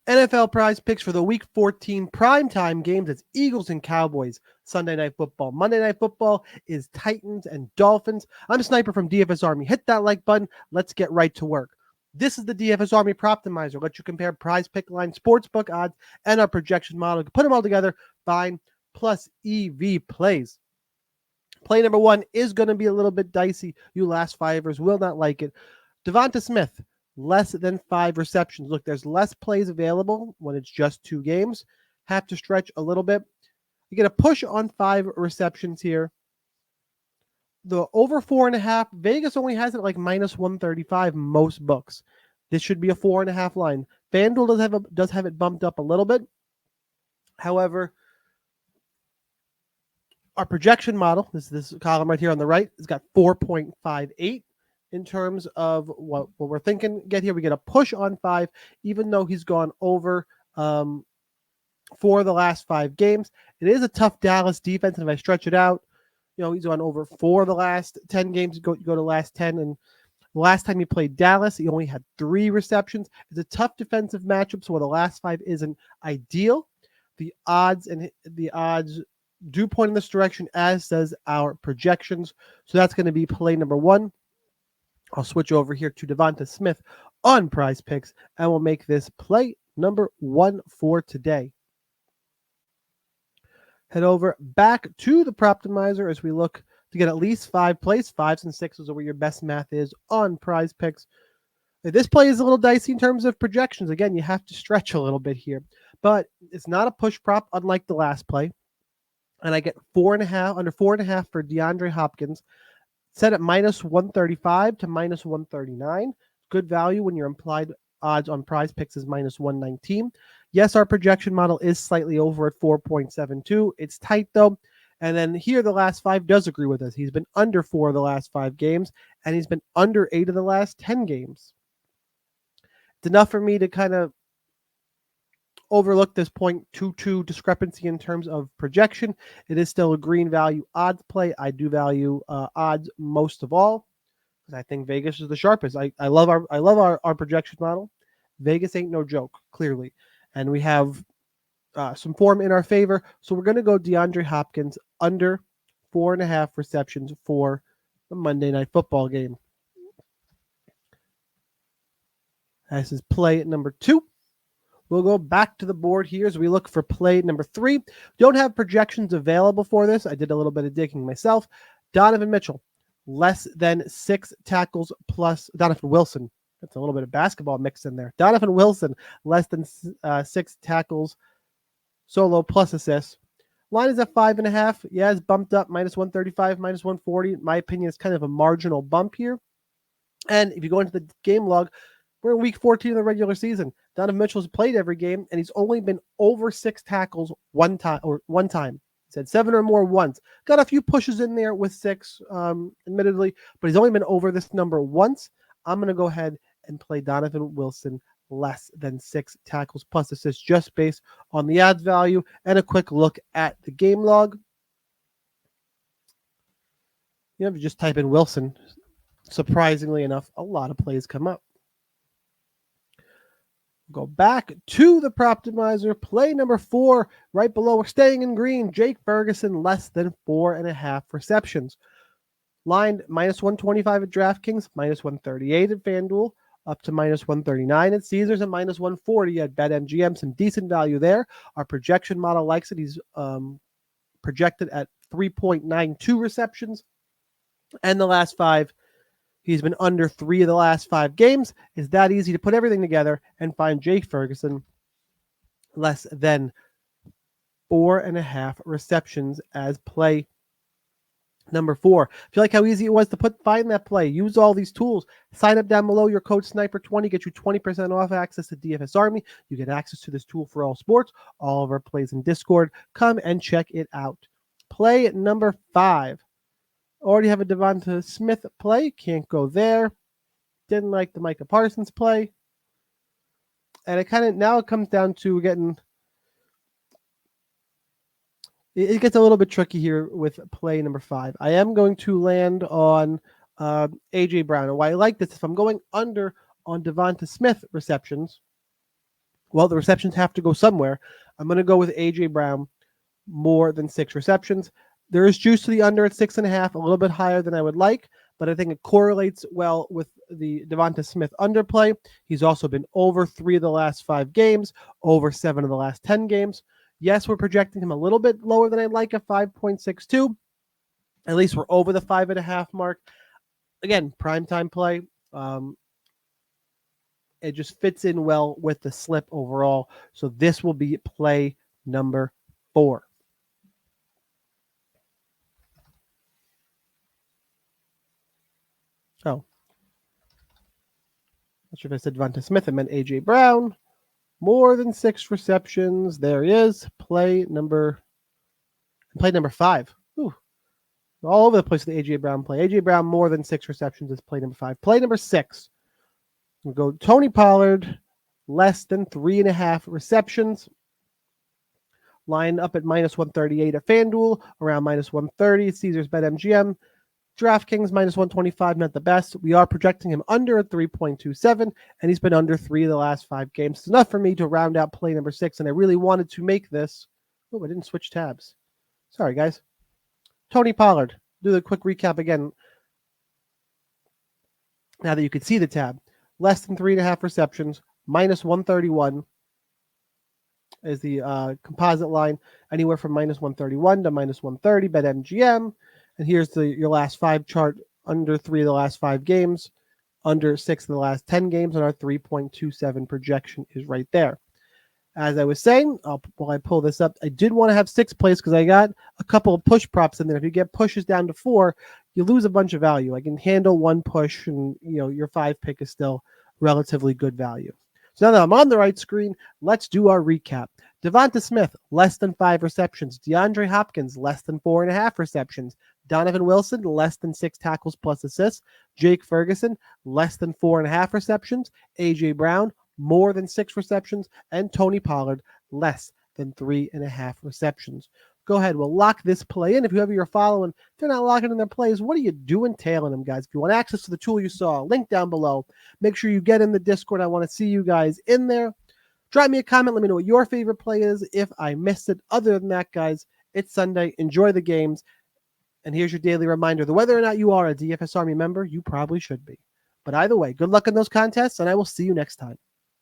NFL prize picks for the Week 14 primetime games. It's Eagles and Cowboys. Sunday Night Football. Monday Night Football is Titans and Dolphins. I'm Sniper from DFS Army. Hit that like button. Let's get right to work. This is the DFS Army Proptimizer. Let you compare prize pick line, sportsbook odds, and our projection model. Put them all together. Find plus EV plays. Play number one is going to be a little bit dicey. You last fivers will not like it. DaVonta Smith, less than 5 receptions. Look, there's less plays available when it's just 2 games. Have to stretch a little bit. You get a push on 5 receptions here. The over 4.5, Vegas only has it like minus 135 most books. This should be a 4.5 line. FanDuel does have it bumped up a little bit. However, our projection model, this column right here on the right, has got 4.58 in terms of what we're thinking. Get here, we get a push on 5, even though he's gone over for the last 5 games. It is a tough Dallas defense, and if I stretch it out, he's gone over for the last 10 games. You go to last 10, and the last time he played Dallas, he only had 3 receptions. It's a tough defensive matchup, so the last 5 isn't ideal. The odds do point in this direction, as does our projections. So that's going to be play number 1. I'll switch over here to DaVonta Smith on Prize Picks, and we'll make this play number 1 for today. Head over back to the Proptimizer as we look to get at least 5 plays. 5s and 6s are where your best math is on Prize Picks. This play is a little dicey in terms of projections. Again, you have to stretch a little bit here, but it's not a push prop unlike the last play. And I get 4.5, under 4.5 for DeAndre Hopkins, set at minus 135 to minus 139. Good value when your implied odds on Prize Picks is minus 119. Yes, our projection model is slightly over at 4.72. It's tight though. And then here, the last 5 does agree with us. He's been under 4 of the last 5 games, and he's been under 8 of the last 10 games. It's enough for me to kind of overlook this 0.22 discrepancy in terms of projection. It is still a green value odds play. I do value odds most of all because I think Vegas is the sharpest. I love our projection model. Vegas ain't no joke, clearly, and we have some form in our favor. So we're going to go DeAndre Hopkins under 4.5 receptions for the Monday Night Football game. This is play number 2. We'll go back to the board here as we look for play number 3. Don't have projections available for this. I did a little bit of digging myself. Donovan Mitchell, less than 6 tackles plus Donovan Wilson. That's a little bit of basketball mixed in there. Donovan Wilson, less than 6 tackles solo plus assists. Line is at 5.5. Yeah, it's bumped up, minus 135, minus 140. In my opinion, it's kind of a marginal bump here. And if you go into the game log, we're in week 14 of the regular season. Donovan Mitchell's played every game, and he's only been over 6 tackles one time. He's had 7 or more once. Got a few pushes in there with 6, admittedly, but he's only been over this number once. I'm going to go ahead and play Donovan Wilson less than 6 tackles plus assists, just based on the odds value and a quick look at the game log. If you just type in Wilson, surprisingly enough, a lot of plays come up. Go back to the Proptimizer. Play number 4, right below. We're staying in green. Jake Ferguson, less than 4.5 receptions. Lined minus 125 at DraftKings, minus 138 at FanDuel, up to minus 139 at Caesars, and minus 140 at BetMGM. Some decent value there. Our projection model likes it. He's projected at 3.92 receptions. And the last 5, he's been under 3 of the last 5 games. It's that easy to put everything together and find Jake Ferguson less than 4.5 receptions as play number 4. If you like how easy it was to find that play, use all these tools. Sign up down below. Your code SNIPER20 gets you 20% off access to DFS Army. You get access to this tool for all sports, all of our plays in Discord. Come and check it out. Play number 5. Already have a DaVonta Smith play. Can't go there. Didn't like the Micah Parsons play. And it comes down to it gets a little bit tricky here with play number 5. I am going to land on A.J. Brown. And why I like this, if I'm going under on DaVonta Smith receptions, Well, the receptions have to go somewhere. I'm going to go with A.J. Brown, more than 6 receptions. There is juice to the under at 6.5, a little bit higher than I would like, but I think it correlates well with the DaVonta Smith underplay. He's also been over 3 of the last 5 games, over 7 of the last 10 games. Yes, we're projecting him a little bit lower than I'd like at 5.62. At least we're over the 5.5 mark. Again, primetime play. It just fits in well with the slip overall. So this will be play number 4. Oh. Not sure if I said DaVonta Smith. I meant A.J. Brown. More than 6 receptions. There he is. Play number 5. Ooh. All over the place with the A.J. Brown play. A.J. Brown, more than 6 receptions is play number 5. Play number 6. We'll go Tony Pollard, less than 3.5 receptions. Line up at minus 138 at FanDuel, around minus 130 Caesars Bet MGM. DraftKings minus 125, not the best. We are projecting him under a 3.27, and he's been under 3 of the last 5 games. It's enough for me to round out play number 6, and I really wanted to make this. Oh, I didn't switch tabs. Sorry, guys. Tony Pollard. Do the quick recap again. Now that you can see the tab. Less than 3.5 receptions, minus 131 is the composite line. Anywhere from minus 131 to minus 130, Bet MGM. And here's your last 5 chart, under 3 of the last 5 games, under 6 of the last 10 games, and our 3.27 projection is right there. As I was saying, while I pull this up, I did want to have 6 plays because I got a couple of push props in there. If you get pushes down to 4, you lose a bunch of value. I can handle 1 push, and your 5 pick is still relatively good value. So now that I'm on the right screen, let's do our recap. DaVonta Smith, less than 5 receptions. DeAndre Hopkins, less than 4.5 receptions. Donovan Wilson, less than 6 tackles plus assists. Jake Ferguson, less than 4.5 receptions. A.J. Brown, more than 6 receptions. And Tony Pollard, less than 3.5 receptions. Go ahead. We'll lock this play in. If whoever you're following, if they're not locking in their plays, what are you doing tailing them, guys? If you want access to the tool you saw, link down below. Make sure you get in the Discord. I want to see you guys in there. Drop me a comment. Let me know what your favorite play is if I missed it. Other than that, guys, it's Sunday. Enjoy the games. And here's your daily reminder that whether or not you are a DFS Army member, you probably should be. But either way, good luck in those contests, and I will see you next time.